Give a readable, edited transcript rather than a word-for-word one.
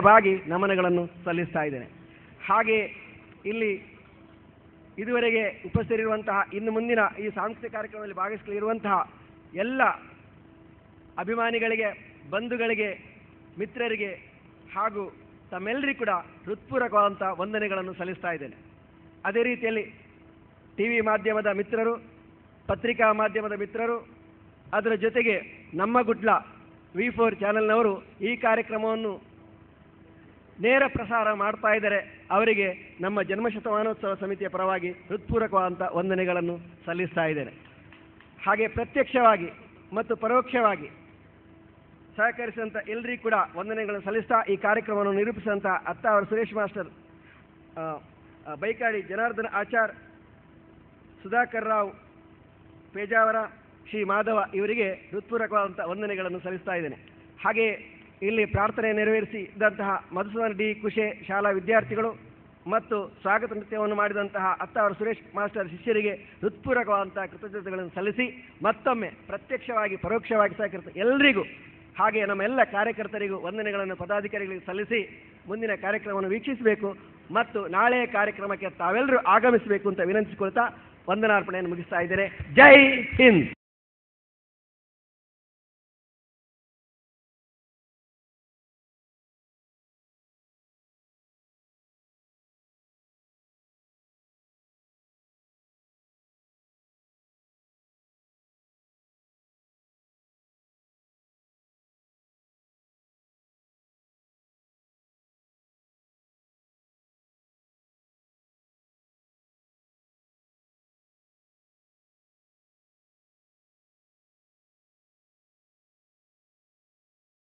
ಭಾಗಿ ನಮನಗಳನ್ನು ಸಲ್ಲಿಸ್ತಾ ಇದ್ದೇನೆ. ಹಾಗೆ ಇಲ್ಲಿ ಇದುವರೆಗೆ ಉಪಸ್ಥಿತರಿರುವಂತಹ ಇನ್ನು ಮುಂದಿನ ಈ ಸಾಂಸ್ಕೃತಿಕ ಕಾರ್ಯಕ್ರಮದಲ್ಲಿ ಭಾಗವಹಿಸಲಿರುವಂತಹ ಎಲ್ಲ ಅಭಿಮಾನಿಗಳಿಗೆ, ಬಂಧುಗಳಿಗೆ, ಮಿತ್ರರಿಗೆ ಹಾಗೂ ತಮ್ಮೆಲ್ಲರಿಗೂ ಕೂಡ ಹೃತ್ಪೂರ್ವಕವಾದಂಥ ವಂದನೆಗಳನ್ನು ಸಲ್ಲಿಸ್ತಾ ಇದ್ದೇನೆ. ಅದೇ ರೀತಿಯಲ್ಲಿ ಟಿವಿ ಮಾಧ್ಯಮದ ಮಿತ್ರರು, ಪತ್ರಿಕಾ ಮಾಧ್ಯಮದ ಮಿತ್ರರು, ಅದರ ಜೊತೆಗೆ ನಮ್ಮ ಗುಡ್ಲ V4 ಚಾನೆಲ್ನವರು ಈ ಕಾರ್ಯಕ್ರಮವನ್ನು ನೇರ ಪ್ರಸಾರ ಮಾಡ್ತಾ ಇದ್ದಾರೆ. ಅವರಿಗೆ ನಮ್ಮ ಜನ್ಮಶತಮಾನೋತ್ಸವ ಸಮಿತಿಯ ಪರವಾಗಿ ಹೃತ್ಪೂರ್ವಕವಾದಂಥ ವಂದನೆಗಳನ್ನು ಸಲ್ಲಿಸ್ತಾ ಇದ್ದೇನೆ. ಹಾಗೆ ಪ್ರತ್ಯಕ್ಷವಾಗಿ ಮತ್ತು ಪರೋಕ್ಷವಾಗಿ ಸಹಕರಿಸಿದಂಥ ಎಲ್ಲರಿಗೂ ಕೂಡ ವಂದನೆಗಳನ್ನು ಸಲ್ಲಿಸ್ತಾ ಈ ಕಾರ್ಯಕ್ರಮವನ್ನು ನಿರೂಪಿಸಿದಂಥ ಅತ್ತಾವರ ಸುರೇಶ್ ಮಾಸ್ಟರ್, ಬೈಕಾಡಿ ಜನಾರ್ದನ ಆಚಾರ್, ಸುಧಾಕರ್ ರಾವ್ ಪೇಜಾವರ, ಶ್ರೀ ಮಾಧವ ಇವರಿಗೆ ಹೃತ್ಪೂರ್ವಕವಾದಂಥ ವಂದನೆಗಳನ್ನು ಸಲ್ಲಿಸ್ತಾ ಇದ್ದೇನೆ. ಹಾಗೆ ಇಲ್ಲಿ ಪ್ರಾರ್ಥನೆ ನೆರವೇರಿಸಿದಂತಹ ಮಧುಸೂದನ್ ಡಿ ಕುಶೆ ಶಾಲಾ ವಿದ್ಯಾರ್ಥಿಗಳು ಮತ್ತು ಸ್ವಾಗತ ನೃತ್ಯವನ್ನು ಮಾಡಿದಂತಹ ಅತ್ತಾವರ ಸುರೇಶ್ ಮಾಸ್ಟರ್ ಶಿಷ್ಯರಿಗೆ ಹೃತ್ಪೂರ್ವಕವಾದಂತಹ ಕೃತಜ್ಞತೆಗಳನ್ನು ಸಲ್ಲಿಸಿ ಮತ್ತೊಮ್ಮೆ ಪ್ರತ್ಯಕ್ಷವಾಗಿ ಪರೋಕ್ಷವಾಗಿ ಸಹಕರಿಸಿದ ಎಲ್ಲರಿಗೂ ಹಾಗೆ ನಮ್ಮ ಎಲ್ಲ ಕಾರ್ಯಕರ್ತರಿಗೂ ವಂದನೆಗಳನ್ನು ಪದಾಧಿಕಾರಿಗಳಿಗೆ ಸಲ್ಲಿಸಿ ಮುಂದಿನ ಕಾರ್ಯಕ್ರಮವನ್ನು ವೀಕ್ಷಿಸಬೇಕು ಮತ್ತು ನಾಳೆಯ ಕಾರ್ಯಕ್ರಮಕ್ಕೆ ತಾವೆಲ್ಲರೂ ಆಗಮಿಸಬೇಕು ಅಂತ ವಿನಂತಿಸಿಕೊಳ್ತಾ ವಂದನಾರ್ಪಣೆಯನ್ನು ಮುಗಿಸ್ತಾ ಇದ್ದೇನೆ. ಜೈ ಹಿಂದ್.